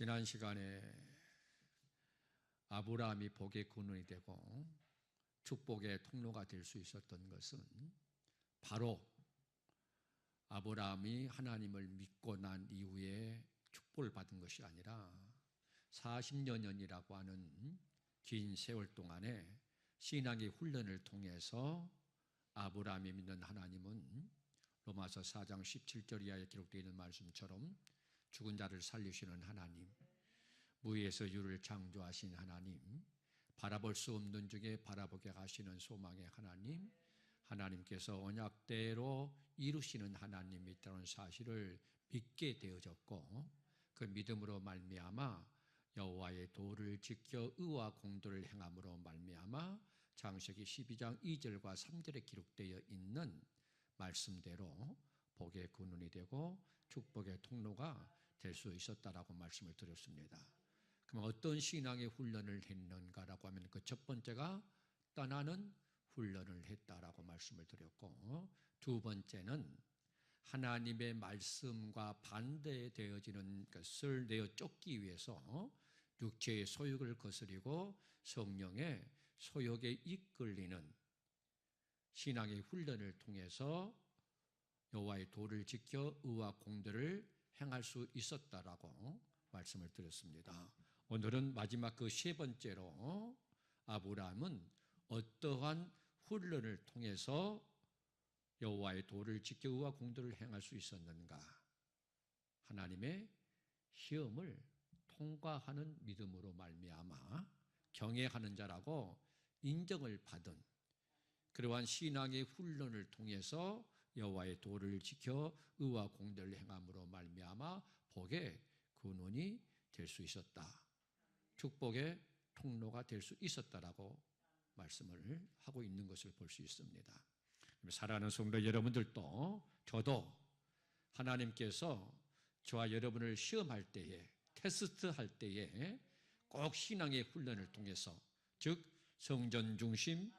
지난 시간에 아브라함이 복의 근원이 되고 축복의 통로가 될 수 있었던 것은 바로 아브라함이 하나님을 믿고 난 이후에 축복을 받은 것이 아니라 40여 년이라고 하는 긴 세월 동안에 신앙의 훈련을 통해서 아브라함이 믿는 하나님은 로마서 4장 17절 이하에 기록되어 있는 말씀처럼 죽은 자를 살리시는 하나님, 무에서 유를 창조하신 하나님, 바라볼 수 없는 중에 바라보게 하시는 소망의 하나님, 하나님께서 언약대로 이루시는 하나님이 있다는 사실을 믿게 되어졌고, 그 믿음으로 말미암아 여호와의 도를 지켜 의와 공도를 행함으로 말미암아 창세기 12장 2절과 3절에 기록되어 있는 말씀대로 복의 근원이 되고 축복의 통로가 될 수 있었다라고 말씀을 드렸습니다. 그럼 어떤 신앙의 훈련을 했는가라고 하면 그 첫 번째가 떠나는 훈련을 했다라고 말씀을 드렸고, 두 번째는 하나님의 말씀과 반대되어지는 것을 내어 쫓기 위해서 육체의 소욕을 거스리고 성령의 소욕에 이끌리는 신앙의 훈련을 통해서 여호와의 도를 지켜 의와 공도를 행할 수 있었다라고 말씀을 드렸습니다. 오늘은 마지막 그 세 번째로 아브라함은 어떠한 훈련을 통해서 여호와의 도를 지켜 의와 공도를 행할 수 있었는가? 하나님의 시험을 통과하는 믿음으로 말미암아 경외하는 자라고 인정을 받은 그러한 신앙의 훈련을 통해서 여호와의 도를 지켜 의와 공도를 행함으로 말미암아 복의 근원이 될 수 있었다. 축복의 통로가 될 수 있었다라고 말씀을 하고 있는 것을 볼 수 있습니다. 사랑하는 성도 여러분들도 저도 하나님께서 저와 여러분을 시험할 때에, 테스트할 때에 꼭 신앙의 훈련을 통해서, 즉 성전 중심,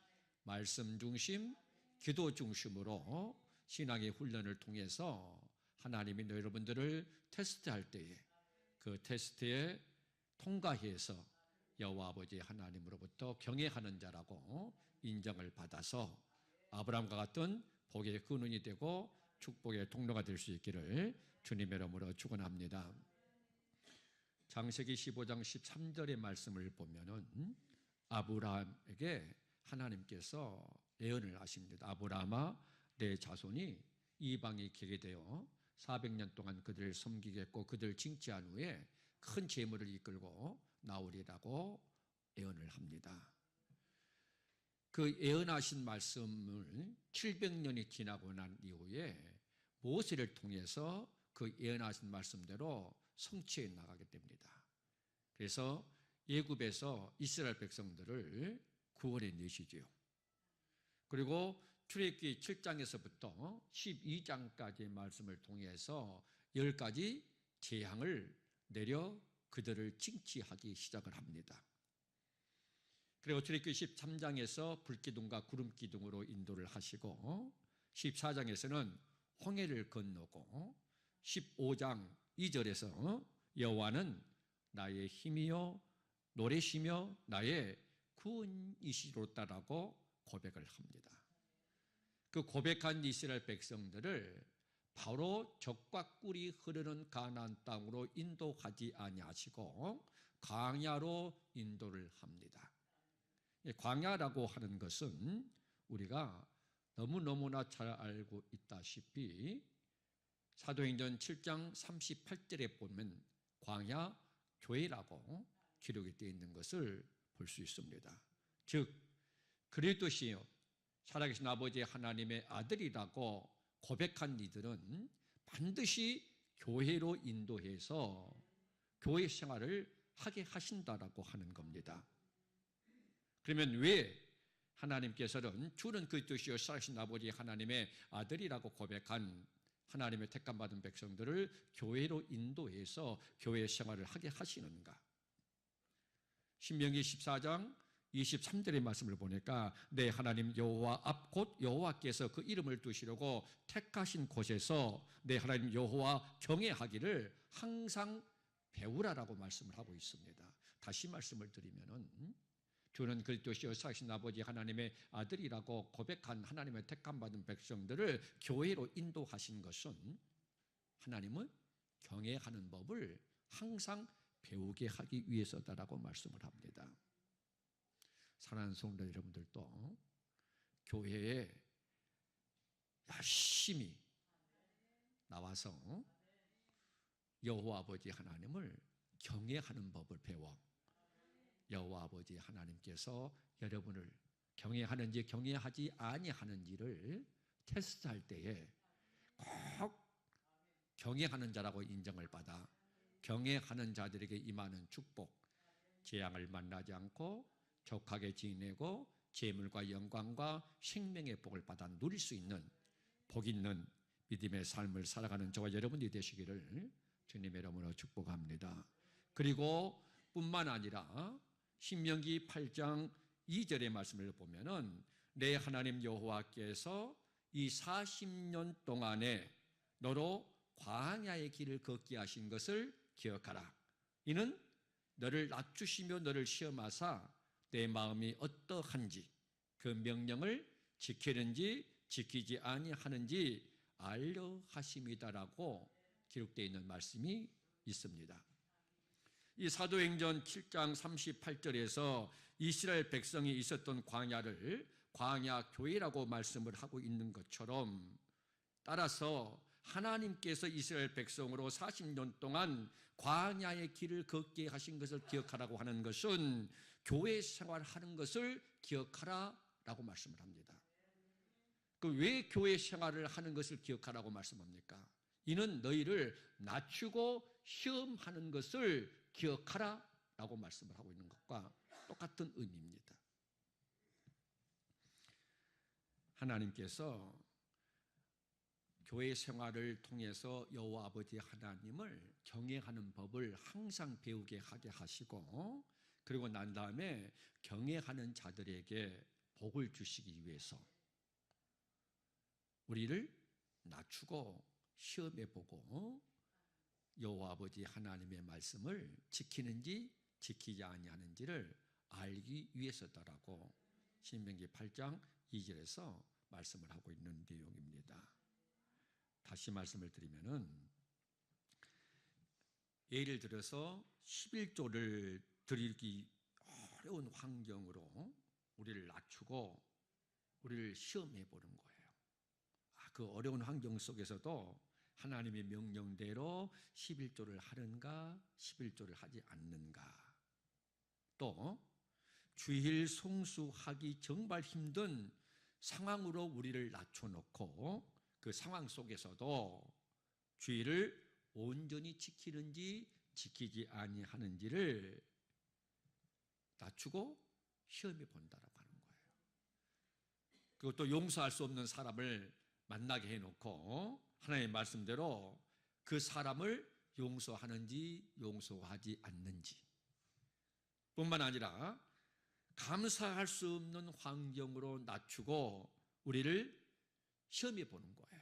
말씀 중심, 기도 중심으로 신앙의 훈련을 통해서 하나님이 여러분들을 테스트할 때에 그 테스트에 통과해서 여호와 아버지 하나님으로부터 경외하는 자라고 인정을 받아서 아브라함과 같은 복의 근원이 되고 축복의 통로가 될 수 있기를 주님의 이름으로 축원합니다. 창세기 15장 13절의 말씀을 보면은 아브라함에게 하나님께서 예언을 하십니다. 아브라함아, 내 자손이 이방이 개게 되어 400년 동안 그들을 섬기겠고 그들을 징치한 후에 큰 재물을 이끌고 나오리라고 예언을 합니다. 그 예언하신 말씀을 700년이 지나고 난 이후에 모세를 통해서 그 예언하신 말씀대로 성취해 나가게 됩니다. 그래서 애굽에서 이스라엘 백성들을 구원해 내시지요. 그리고 출애굽기 7장에서부터 12장까지의 말씀을 통해서 10가지 재앙을 내려 그들을 징치하기 시작을 합니다. 그리고 출애굽기 13장에서 불기둥과 구름기둥으로 인도를 하시고 14장에서는 홍해를 건너고 15장 2절에서 여호와는 나의 힘이요 노래시며 나의 구원이시로다라고 고백을 합니다. 그 고백한 이스라엘 백성들을 바로 적과 꿀이 흐르는 가나안 땅으로 인도하지 아니하시고 광야로 인도를 합니다. 광야라고 하는 것은 우리가 너무너무나 잘 알고 있다시피 사도행전 7장 38절에 보면 광야 교회라고 기록이 되어 있는 것을 볼 수 있습니다. 즉 그리스도시요 살아계신 아버지 하나님의 아들이라고 고백한 이들은 반드시 교회로 인도해서 교회 생활을 하게 하신다라고 하는 겁니다. 그러면 왜 하나님께서는 주는 그리스도시요 살아계신 아버지 하나님의 아들이라고 고백한 하나님의 택함받은 백성들을 교회로 인도해서 교회 생활을 하게 하시는가? 신명기 14장 23절의 말씀을 보니까 내 하나님 여호와 앞 곧 여호와께서 그 이름을 두시려고 택하신 곳에서 내 하나님 여호와 경외하기를 항상 배우라라고 말씀을 하고 있습니다. 다시 말씀을 드리면은 주는 그리스도시요 사신 아버지 하나님의 아들이라고 고백한 하나님의 택함받은 백성들을 교회로 인도하신 것은 하나님은 경외하는 법을 항상 배우게 하기 위해서다라고 말씀을 합니다. 사랑하는 성도 여러분들도 교회에 열심히 나와서 여호와 아버지 하나님을 경외하는 법을 배워 여호와 아버지 하나님께서 여러분을 경외하는지 경외하지 아니하는지를 테스트할 때에 꼭 경외하는 자라고 인정을 받아 경외하는 자들에게 임하는 축복, 재앙을 만나지 않고 족하게 지내고 재물과 영광과 생명의 복을 받아 누릴 수 있는 복 있는 믿음의 삶을 살아가는 저와 여러분이 되시기를 주님의 이름으로 축복합니다. 그리고 뿐만 아니라 신명기 8장 2절의 말씀을 보면은 내 하나님 여호와께서 이 40년 동안에 너로 광야의 길을 걷게 하신 것을 기억하라. 이는 너를 낮추시며 너를 시험하사 내 마음이 어떠한지 그 명령을 지키는지 지키지 아니하는지 알려 하심이다라고 기록되어 있는 말씀이 있습니다. 이 사도행전 7장 38절에서 이스라엘 백성이 있었던 광야를 광야 교회라고 말씀을 하고 있는 것처럼 따라서 하나님께서 이스라엘 백성으로 40년 동안 광야의 길을 걷게 하신 것을 기억하라고 하는 것은 교회 생활하는 것을 기억하라라고 말씀을 합니다. 그 왜 교회 생활을 하는 것을 기억하라고 말씀합니까? 이는 너희를 낮추고 시험하는 것을 기억하라라고 말씀을 하고 있는 것과 똑같은 의미입니다. 하나님께서 교회 생활을 통해서 여호와 아버지 하나님을 경외하는 법을 항상 배우게 하게 하시고 그리고 난 다음에 경외하는 자들에게 복을 주시기 위해서 우리를 낮추고 시험해 보고 여호와 아버지 하나님의 말씀을 지키는지 지키지 아니하는지를 알기 위해서다라고 신명기 8장 2절에서 말씀을 하고 있는 내용입니다. 다시 말씀을 드리면은 예를 들어서 11조를 드리기 어려운 환경으로 우리를 낮추고 우리를 시험해 보는 거예요. 그 어려운 환경 속에서도 하나님의 명령대로 11조를 하는가 11조를 하지 않는가, 또 주일 송수하기 정말 힘든 상황으로 우리를 낮춰놓고 그 상황 속에서도 주일을 온전히 지키는지 지키지 아니하는지를 낮추고 시험해 본다라고 하는 거예요. 그것도 용서할 수 없는 사람을 만나게 해놓고 하나님의 말씀대로 그 사람을 용서하는지 용서하지 않는지 뿐만 아니라 감사할 수 없는 환경으로 낮추고 우리를 시험해 보는 거예요.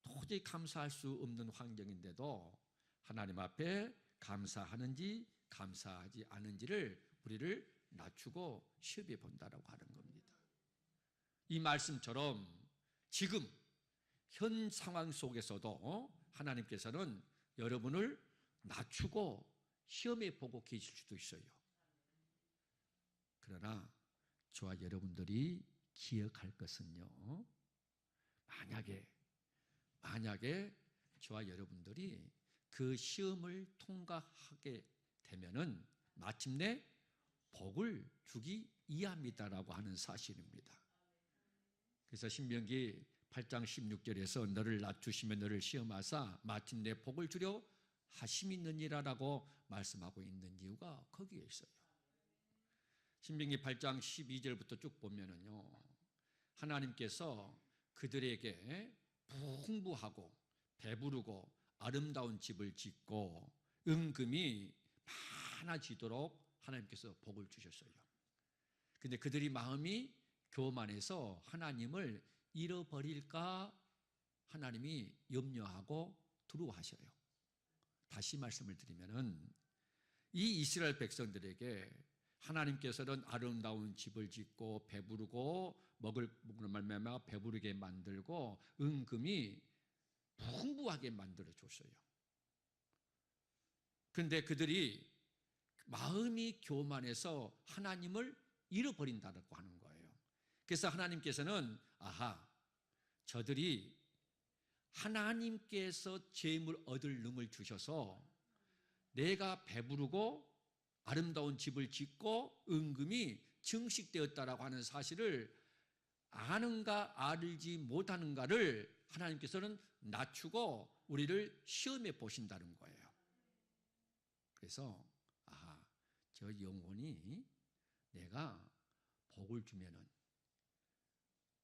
도저히 감사할 수 없는 환경인데도 하나님 앞에 감사하는지 감사하지 않은지를 우리를 낮추고 시험해 본다라고 하는 겁니다. 이 말씀처럼 지금 현 상황 속에서도 하나님께서는 여러분을 낮추고 시험해 보고 계실 수도 있어요. 그러나 저와 여러분들이 기억할 것은요, 만약에 저와 여러분들이 그 시험을 통과하게 되면은 마침내 복을 주기 이합니다라고 하는 사실입니다. 그래서 신명기 8장 16절에서 너를 낮추시며 너를 시험하사 마침내 복을 주려 하심이 있느니라라고 말씀하고 있는 이유가 거기에 있어요. 신명기 8장 12절부터 쭉 보면은요, 하나님께서 그들에게 풍부하고 배부르고 아름다운 집을 짓고 은금이 많아지도록 하나님께서 복을 주셨어요. 근데 그들이 마음이 교만해서 하나님을 잃어버릴까 하나님이 염려하고 두려워하셔요. 다시 말씀을 드리면은 이 이스라엘 백성들에게 하나님께서는 아름다운 집을 짓고 배부르고 먹을 말미암아 배부르게 만들고 은금이 풍부하게 만들어 줬어요. 그런데 그들이 마음이 교만해서 하나님을 잃어버린다고 하는 거예요. 그래서 하나님께서는 저들이 하나님께서 재물 얻을 능을 주셔서 내가 배부르고 아름다운 집을 짓고 은금이 증식되었다라고 하는 사실을 아는가 알지 못하는가를 하나님께서는 낮추고 우리를 시험해 보신다는 거예요. 그래서 저 영혼이 내가 복을 주면은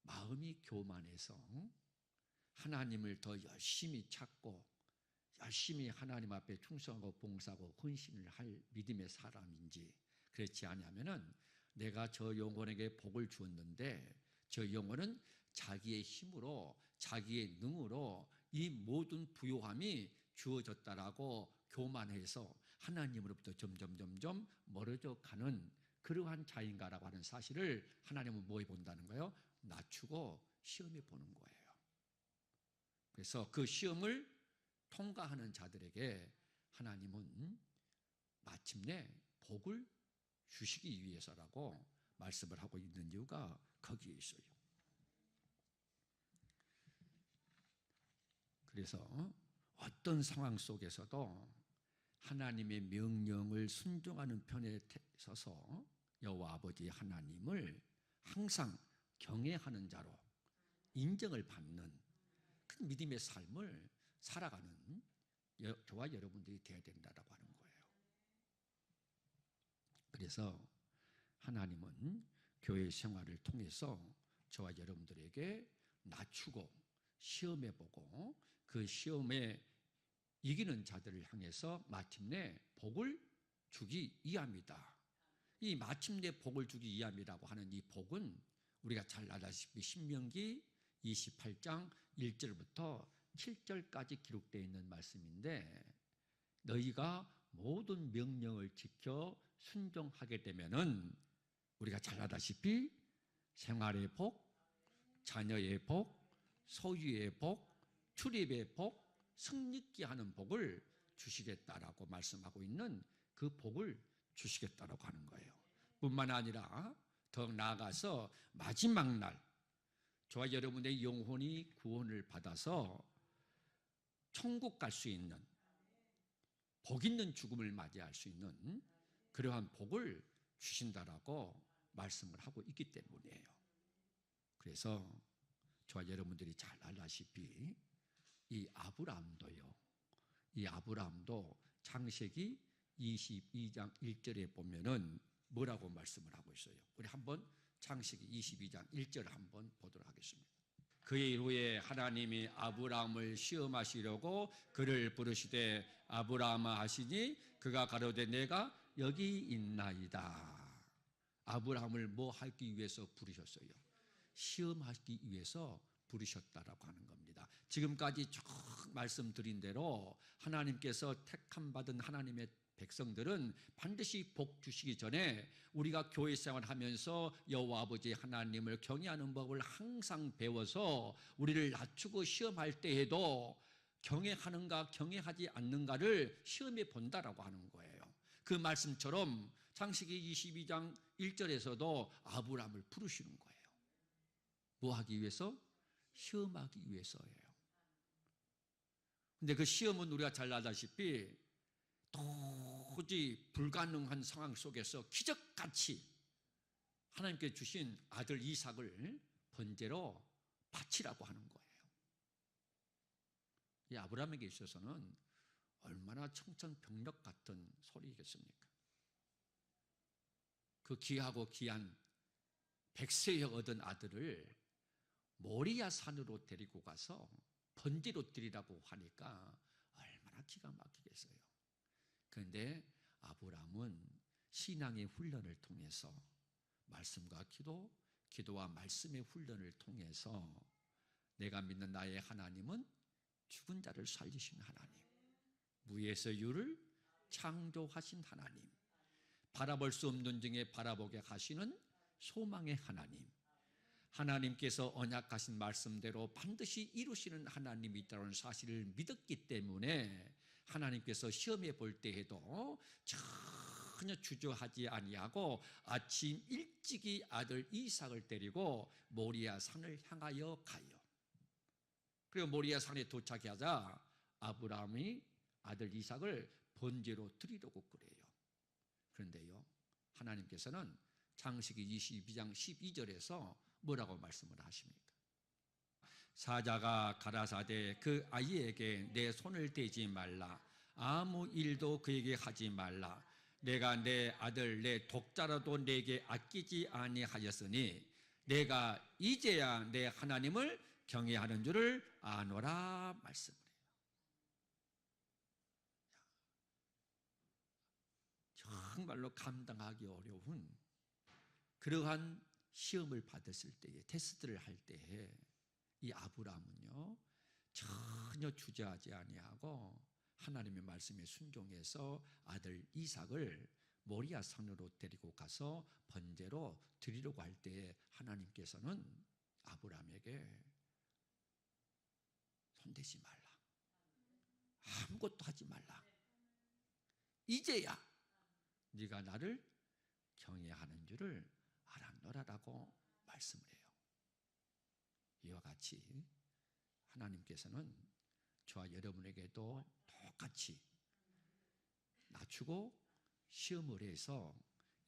마음이 교만해서 하나님을 더 열심히 찾고 열심히 하나님 앞에 충성하고 봉사하고 헌신을 할 믿음의 사람인지, 그렇지 않으면은 내가 저 영혼에게 복을 주었는데 저 영혼은 자기의 힘으로 자기의 능으로 이 모든 부요함이 주어졌다라고 교만해서 하나님으로부터 점점 멀어져 가는 그러한 자인가라고 하는 사실을 하나님은 뭐해 본다는 거예요? 낮추고 시험해 보는 거예요. 그래서 그 시험을 통과하는 자들에게 하나님은 마침내 복을 주시기 위해서라고 말씀을 하고 있는 이유가 거기에 있어요. 그래서 어떤 상황 속에서도 하나님의 명령을 순종하는 편에 서서 여호와 아버지 하나님을 항상 경외하는 자로 인정을 받는 그 믿음의 삶을 살아가는 저와 여러분들이 되어야 된다고 하는 거예요. 그래서 하나님은 교회 생활을 통해서 저와 여러분들에게 낮추고 시험해보고 그 시험에 이기는 자들을 향해서 마침내 복을 주기 위함이다. 이 마침내 복을 주기 위함이라고 하는 이 복은 우리가 잘 알다시피 신명기 28장 1절부터 7절까지 기록되어 있는 말씀인데, 너희가 모든 명령을 지켜 순종하게 되면은 우리가 잘 알다시피 생활의 복, 자녀의 복, 소유의 복, 출입의 복, 승리케 하는 복을 주시겠다라고 말씀하고 있는 그 복을 주시겠다라고 하는 거예요. 뿐만 아니라 더 나아가서 마지막 날 저와 여러분의 영혼이 구원을 받아서 천국 갈 수 있는 복 있는 죽음을 맞이할 수 있는 그러한 복을 주신다라고 말씀을 하고 있기 때문이에요. 그래서 저와 여러분들이 잘 알다시피 이 아브라함도 창세기 22장 1절에 보면은 뭐라고 말씀을 하고 있어요? 우리 한번 창세기 22장 1절 한번 보도록 하겠습니다. 그의 이후에 하나님이 아브라함을 시험하시려고 그를 부르시되 아브라함아 하시니 그가 가로되 내가 여기 있나이다. 아브라함을 뭐 하기 위해서 부르셨어요? 시험하기 위해서 부르셨다라고 하는 겁니다. 지금까지 쭉 말씀드린 대로 하나님께서 택함 받은 하나님의 백성들은 반드시 복 주시기 전에 우리가 교회 생활하면서 여호와 아버지 하나님을 경외하는 법을 항상 배워서 우리를 낮추고 시험할 때에도 경외하는가 경외하지 않는가를 시험해 본다라고 하는 거예요. 그 말씀처럼 창세기 22장 1절에서도 아브라함을 부르시는 거예요. 뭐 하기 위해서? 시험하기 위해서예요. 근데 그 시험은 우리가 잘 알다시피 도저히 불가능한 상황 속에서 기적같이 하나님께 주신 아들 이삭을 번제로 바치라고 하는 거예요. 이 아브라함에게 있어서는 얼마나 청천벽력 같은 소리겠습니까? 그 귀하고 귀한 백세에 얻은 아들을 모리아 산으로 데리고 가서 번제로 드리라고 하니까 얼마나 기가 막히겠어요. 그런데 아브라함은 신앙의 훈련을 통해서 말씀과 기도와 말씀의 훈련을 통해서 내가 믿는 나의 하나님은 죽은 자를 살리시는 하나님, 무에서 유를 창조하신 하나님, 바라볼 수 없는 중에 바라보게 하시는 소망의 하나님, 하나님께서 언약하신 말씀대로 반드시 이루시는 하나님이 있다는 사실을 믿었기 때문에 하나님께서 시험해 볼 때에도 전혀 주저하지 아니하고 아침 일찍이 아들 이삭을 데리고 모리아 산을 향하여 가요. 그리고 모리아 산에 도착하자 아브라함이 아들 이삭을 번제로 드리려고 그래요. 그런데요, 하나님께서는 창세기 22장 12절에서 뭐라고 말씀을 하십니까? 사자가 가라사대 그 아이에게 내 손을 대지 말라, 아무 일도 그에게 하지 말라. 내가 내 아들 내 독자라도 내게 아끼지 아니하였으니 내가 이제야 내 하나님을 경외하는 줄을 아노라 말씀을 해요. 정말로 감당하기 어려운 그러한 시험을 받았을 때에, 테스트를 할 때에 이 아브라함은요 전혀 주저하지 아니하고 하나님의 말씀에 순종해서 아들 이삭을 모리아 산으로 데리고 가서 번제로 드리려고 할 때에 하나님께서는 아브라함에게 손대지 말라, 아무것도 하지 말라, 이제야 네가 나를 경외하는 줄을 알았노라라고 말씀을 해요. 이와 같이 하나님께서는 저와 여러분에게도 똑같이 낮추고 시험을 해서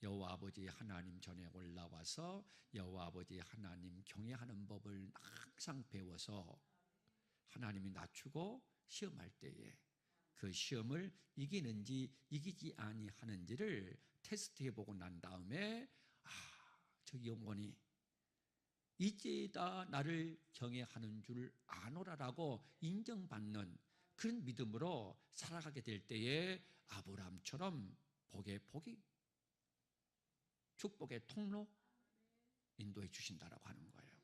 여호와 아버지 하나님 전에 올라와서 여호와 아버지 하나님 경외하는 법을 항상 배워서 하나님이 낮추고 시험할 때에 그 시험을 이기는지 이기지 아니하는지를 테스트해보고 난 다음에 저 영혼이 이제다 나를 경외하는 줄 아노라라고 인정받는 그런 믿음으로 살아가게 될 때에 아브라함처럼 복의 복이, 축복의 통로 인도해 주신다라고 하는 거예요.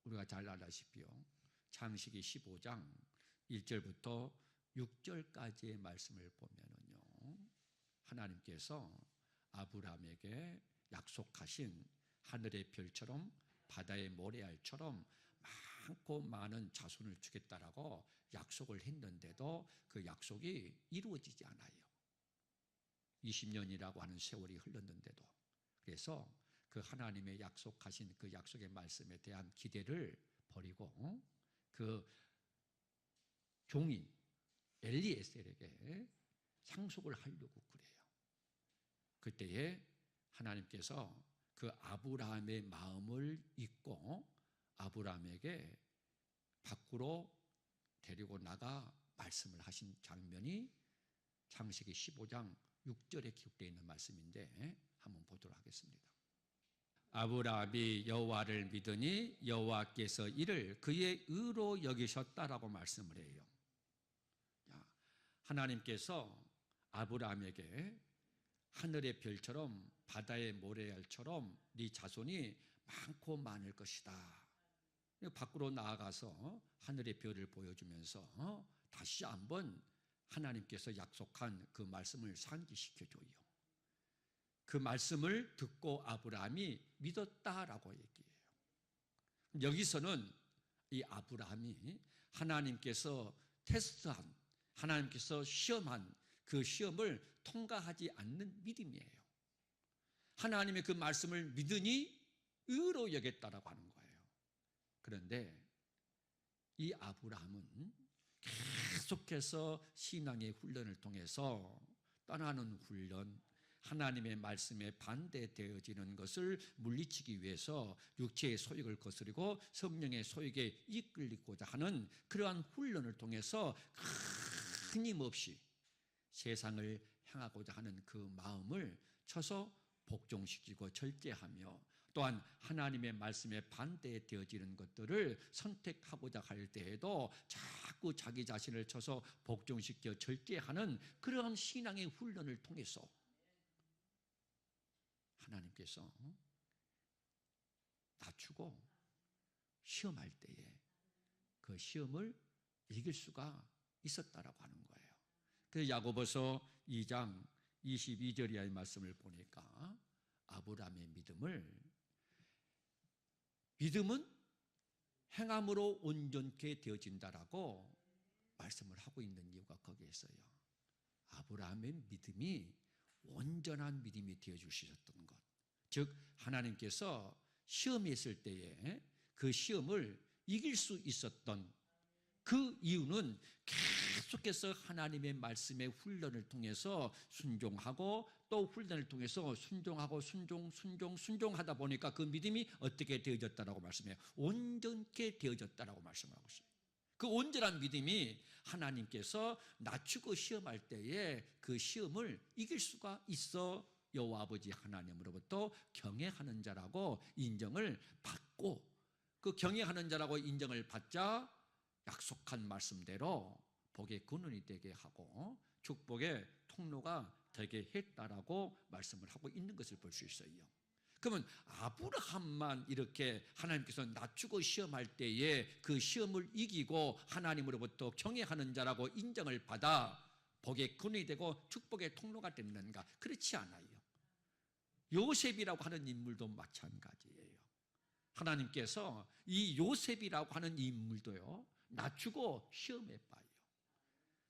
우리가 잘 알다시피요, 창세기 15장 1절부터 6절까지의 말씀을 보면은요, 하나님께서 아브라함에게 약속하신 하늘의 별처럼 바다의 모래알처럼 많고 많은 자손을 주겠다라고 약속을 했는데도 그 약속이 이루어지지 않아요. 20년이라고 하는 세월이 흘렀는데도. 그래서 그 하나님의 약속하신 그 약속의 말씀에 대한 기대를 버리고 그 종인 엘리에셀에게 상속을 하려고 그래요. 그때에 하나님께서 그 아브라함의 마음을 읽고 아브라함에게 밖으로 데리고 나가 말씀을 하신 장면이 창세기 15장 6절에 기록되어 있는 말씀인데 한번 보도록 하겠습니다. 아브라함이 여호와를 믿으니 여호와께서 이를 그의 의로 여기셨다라고 말씀을 해요. 하나님께서 아브라함에게 하늘의 별처럼 바다의 모래알처럼 네 자손이 많고 많을 것이다. 밖으로 나아가서 하늘의 별을 보여주면서 다시 한번 하나님께서 약속한 그 말씀을 상기시켜줘요. 그 말씀을 듣고 아브라함이 믿었다라고 얘기해요. 여기서는 이 아브라함이 하나님께서 테스트한, 하나님께서 시험한 그 시험을 통과하지 않는 믿음이에요. 하나님의 그 말씀을 믿으니 의로 여겼다라고 하는 거예요. 그런데 이 아브라함은 계속해서 신앙의 훈련을 통해서 떠나는 훈련, 하나님의 말씀에 반대되어지는 것을 물리치기 위해서 육체의 소욕을 거스르고 성령의 소욕에 이끌리고자 하는 그러한 훈련을 통해서 끊임없이 세상을 향하고자 하는 그 마음을 쳐서 복종시키고 절제하며 또한 하나님의 말씀에 반대되어지는 것들을 선택하고자 할 때에도 자꾸 자기 자신을 쳐서 복종시켜 절제하는 그러한 신앙의 훈련을 통해서 하나님께서 낮추고 시험할 때에 그 시험을 이길 수가 있었다라고 하는 거예요. 그 야고보서 2장 22절의 말씀을 보니까 아브라함의 믿음은 행함으로 온전케 되어진다라고 말씀을 하고 있는 이유가 거기에 있어요. 아브라함의 믿음이 온전한 믿음이 되어주셨던 것, 즉 하나님께서 시험에 있을 때에 그 시험을 이길 수 있었던 그 이유는 계속해서 하나님의 말씀의 훈련을 통해서 순종하고 또 훈련을 통해서 순종하다 보니까 그 믿음이 어떻게 되어졌다라고 말씀해요. 온전케 되어졌다라고 말씀하고 있어요. 그 온전한 믿음이 하나님께서 낮추고 시험할 때에 그 시험을 이길 수가 있어 여호와 아버지 하나님으로부터 경외하는 자라고 인정을 받고, 그 경외하는 자라고 인정을 받자 약속한 말씀대로 복의 근원이 되게 하고 축복의 통로가 되게 했다라고 말씀을 하고 있는 것을 볼 수 있어요. 그러면 아브라함만 이렇게 하나님께서 낮추고 시험할 때에 그 시험을 이기고 하나님으로부터 경외하는 자라고 인정을 받아 복의 근원이 되고 축복의 통로가 됐는가? 그렇지 않아요. 요셉이라고 하는 인물도 마찬가지예요. 하나님께서 이 요셉이라고 하는 인물도요, 낮추고 시험해 봐요.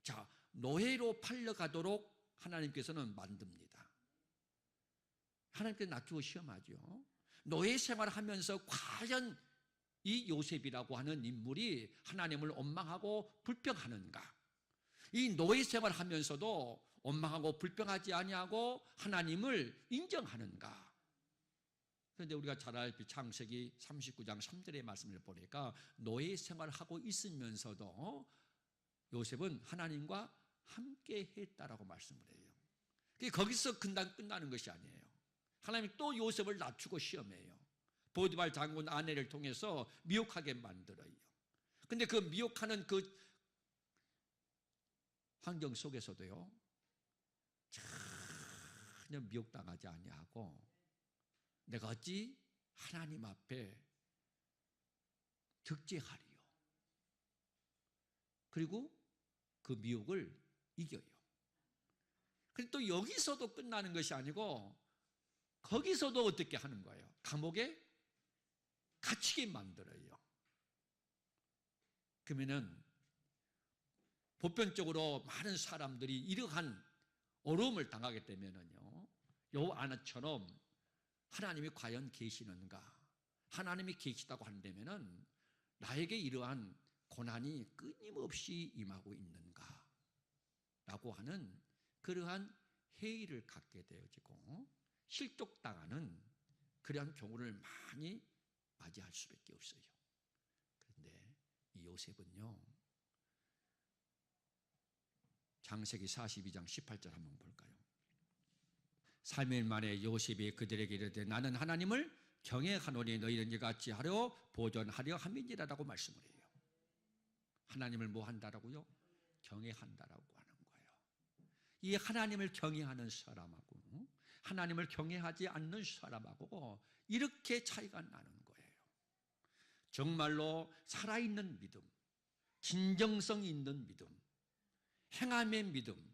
자, 노예로 팔려가도록 하나님께서는 만듭니다. 하나님께서 낮추고 시험하죠. 노예 생활하면서 과연 이 요셉이라고 하는 인물이 하나님을 원망하고 불평하는가? 이 노예 생활하면서도 원망하고 불평하지 아니하고 하나님을 인정하는가? 그런데 우리가 잘 알다시피 창세기 39장 3절의 말씀을 보니까 노예 생활하고 있으면서도 요셉은 하나님과 함께 했다라고 말씀을 해요. 거기서 끝나는 것이 아니에요. 하나님이 또 요셉을 낮추고 시험해요. 보디발 장군 아내를 통해서 미혹하게 만들어요. 그런데 그 미혹하는 그 환경 속에서도요, 전혀 미혹당하지 아니하고 내가 어찌 하나님 앞에 득제하리요. 그리고 그 미혹을 이겨요. 그리고 또 여기서도 끝나는 것이 아니고 거기서도 어떻게 하는 거예요? 감옥에 갇히게 만들어요. 그러면은 보편적으로 많은 사람들이 이러한 어려움을 당하게 되면은요, 요 아내처럼 하나님이 과연 계시는가? 하나님이 계시다고 한다면은 나에게 이러한 고난이 끊임없이 임하고 있는가? 라고 하는 그러한 회의를 갖게 되어지고 실족당하는 그러한 경우를 많이 맞이할 수밖에 없어요. 그런데 이 요셉은요, 창세기 42장 18절 한번 볼까요? 3일 만에 요셉이 그들에게 이르되 나는 하나님을 경외하노니 너희는 이같이 하려 보존하려 함이니라라고 말씀을 해요. 하나님을 뭐 한다라고요? 경외한다라고 하는 거예요. 이 하나님을 경외하는 사람하고 하나님을 경외하지 않는 사람하고 이렇게 차이가 나는 거예요. 정말로 살아있는 믿음, 진정성 있는 믿음, 행함의 믿음,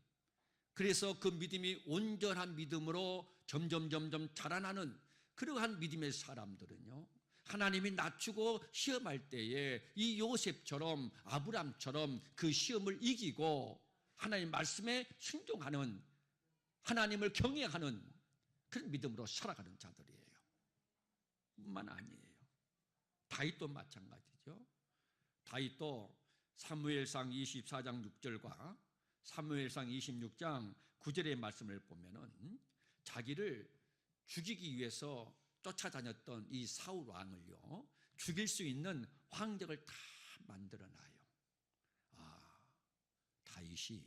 그래서 그 믿음이 온전한 믿음으로 점점 자라나는 그러한 믿음의 사람들은요, 하나님이 낮추고 시험할 때에 이 요셉처럼 아브람처럼 그 시험을 이기고 하나님 말씀에 순종하는, 하나님을 경외하는 그런 믿음으로 살아가는 자들이에요. 뿐만 아니에요. 다윗도 마찬가지죠. 다윗도 사무엘상 24장 6절과 사무엘상 26장 9절의 말씀을 보면은 자기를 죽이기 위해서 쫓아다녔던 이 사울 왕을요, 죽일 수 있는 환경을 다 만들어놔요. 다윗이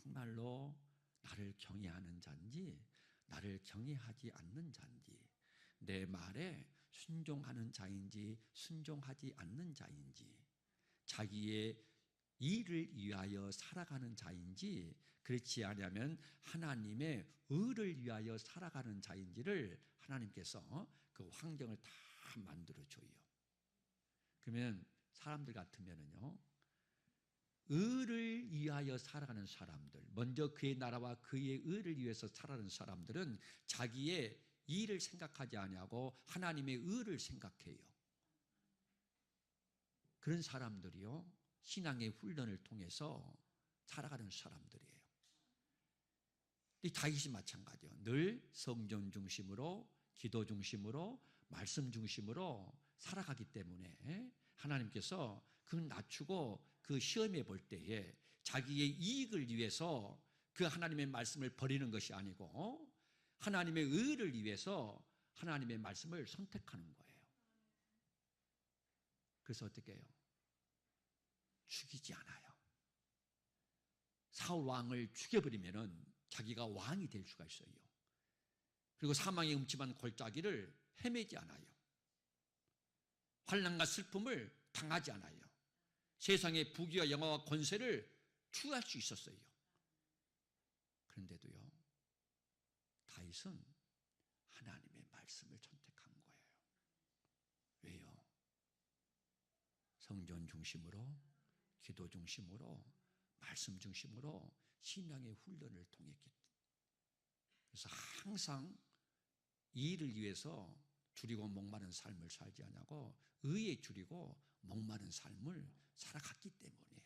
정말로 나를 경외하는 자인지 나를 경외하지 않는 자인지, 내 말에 순종하는 자인지 순종하지 않는 자인지, 자기의 일을 위하여 살아가는 자인지 그렇지 않으면 하나님의 의를 위하여 살아가는 자인지를 하나님께서 그 환경을 다 만들어줘요. 그러면 사람들 같으면은요, 의를 위하여 살아가는 사람들, 먼저 그의 나라와 그의 의를 위해서 살아가는 사람들은 자기의 일을 생각하지 아니하고 하나님의 의를 생각해요. 그런 사람들이요, 신앙의 훈련을 통해서 살아가는 사람들이에요. 이 다윗이 마찬가지요. 늘 성전 중심으로, 기도 중심으로, 말씀 중심으로 살아가기 때문에 하나님께서 그 낮추고 그 시험해 볼 때에 자기의 이익을 위해서 그 하나님의 말씀을 버리는 것이 아니고 하나님의 의를 위해서 하나님의 말씀을 선택하는 거예요. 그래서 어떻게 해요? 죽이지 않아요. 사울 왕을 죽여버리면은 자기가 왕이 될 수가 있어요. 그리고 사망의 음침한 골짜기를 헤매지 않아요. 환난과 슬픔을 당하지 않아요. 세상의 부귀와 영화와 권세를 취할 수 있었어요. 그런데도요, 다윗은 하나님의 말씀을 선택한 거예요. 왜요? 성전 중심으로, 기도 중심으로, 말씀 중심으로 신앙의 훈련을 통했기 때문에. 그래서 항상 이 일을 위해서 줄이고 목마른 삶을 살지 않냐고 의에 줄이고 목마른 삶을 살아갔기 때문이에요.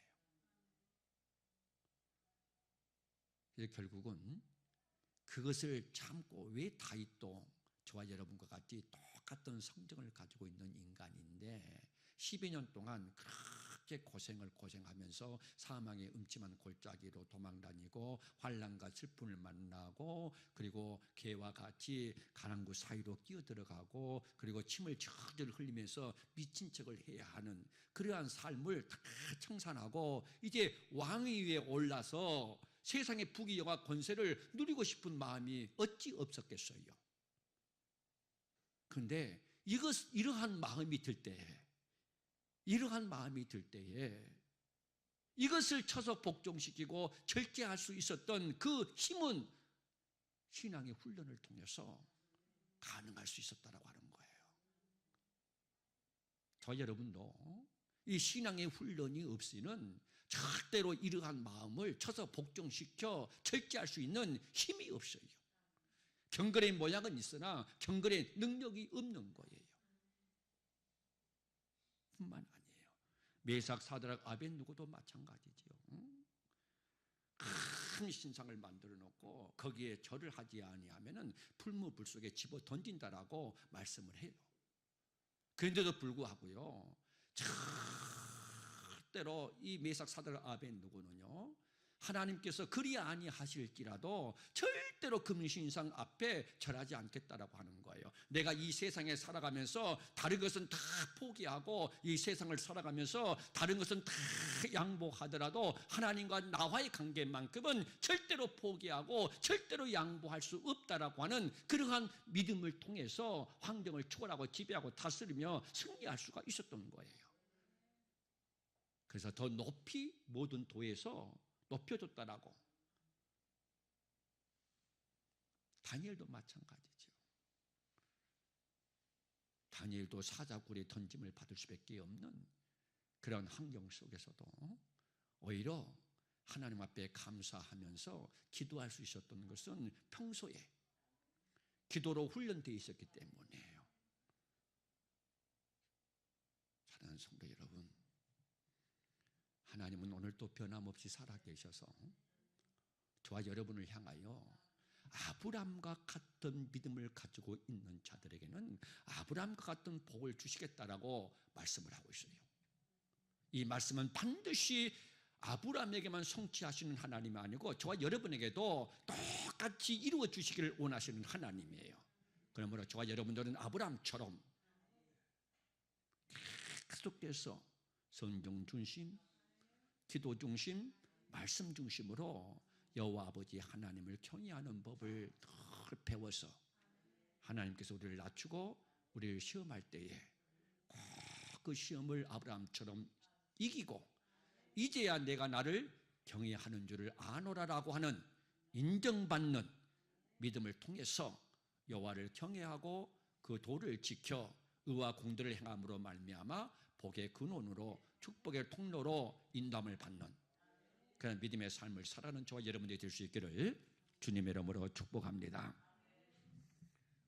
그래서 결국은 그것을 참고, 왜 다윗도 저와 여러분과 같이 똑같은 성정을 가지고 있는 인간인데 10여 년 동안 그렇게 고생하면서 사망의 음침한 골짜기로 도망다니고 환난과 슬픔을 만나고 그리고 개와 같이 가난구 사이로 끼어들어가고 그리고 침을 절절 흘리면서 미친 척을 해야 하는 그러한 삶을 다 청산하고 이제 왕위 위에 올라서 세상의 부귀 영화 권세를 누리고 싶은 마음이 어찌 없었겠어요. 그런데 이러한 마음이 들 때에 이것을 쳐서 복종시키고 절제할 수 있었던 그 힘은 신앙의 훈련을 통해서 가능할 수 있었다라고 하는 거예요. 저 여러분도 이 신앙의 훈련이 없이는 절대로 이러한 마음을 쳐서 복종시켜 절제할 수 있는 힘이 없어요. 경건의 모양은 있으나 경건의 능력이 없는 거예요. 뿐만 아니에요. 메삭, 사드락, 아벳느고도 마찬가지지요. 큰 신상을 만들어 놓고 거기에 절을 하지 아니하면은 풀무불 속에 집어 던진다라고 말씀을 해요. 그런데도 불구하고요, 절대로 이 메삭, 사드락, 아벳느고는요, 하나님께서 그리 아니하실지라도 절대로 금신상 앞에 절하지 않겠다라고 하는 거예요. 내가 이 세상에 살아가면서 다른 것은 다 포기하고 이 세상을 살아가면서 다른 것은 다 양보하더라도 하나님과 나와의 관계만큼은 절대로 포기하고 절대로 양보할 수 없다라고 하는 그러한 믿음을 통해서 환경을 초월하고 지배하고 다스리며 승리할 수가 있었던 거예요. 그래서 더 높이 모든 도에서 높여줬다라고. 다니엘도 마찬가지죠. 다니엘도 사자굴에 던짐을 받을 수밖에 없는 그런 환경 속에서도 오히려 하나님 앞에 감사하면서 기도할 수 있었던 것은 평소에 기도로 훈련되어 있었기 때문이에요. 사랑하는 성도 여러분, 하나님은 오늘도 변함없이 살아계셔서 저와 여러분을 향하여 아브람과 같은 믿음을 가지고 있는 자들에게는 아브람과 같은 복을 주시겠다라고 말씀을 하고 있어요. 이 말씀은 반드시 아브람에게만 성취하시는 하나님이 아니고 저와 여러분에게도 똑같이 이루어 주시기를 원하시는 하나님이에요. 그러므로 저와 여러분들은 아브람처럼 계속해서 성경 중심, 기도 중심, 말씀 중심으로 여호와 아버지 하나님을 경외하는 법을 늘 배워서 하나님께서 우리를 낮추고 우리를 시험할 때에 꼭 그 시험을 아브라함처럼 이기고 이제야 내가 나를 경외하는 줄을 아노라라고 하는 인정받는 믿음을 통해서 여호와를 경외하고 그 도를 지켜 의와 공들을 행함으로 말미암아 복의 근원으로 축복의 통로로 인도함을 받는 그런 믿음의 삶을 살아가는 저와 여러분들이 될 수 있기를 주님의 이름으로 축복합니다.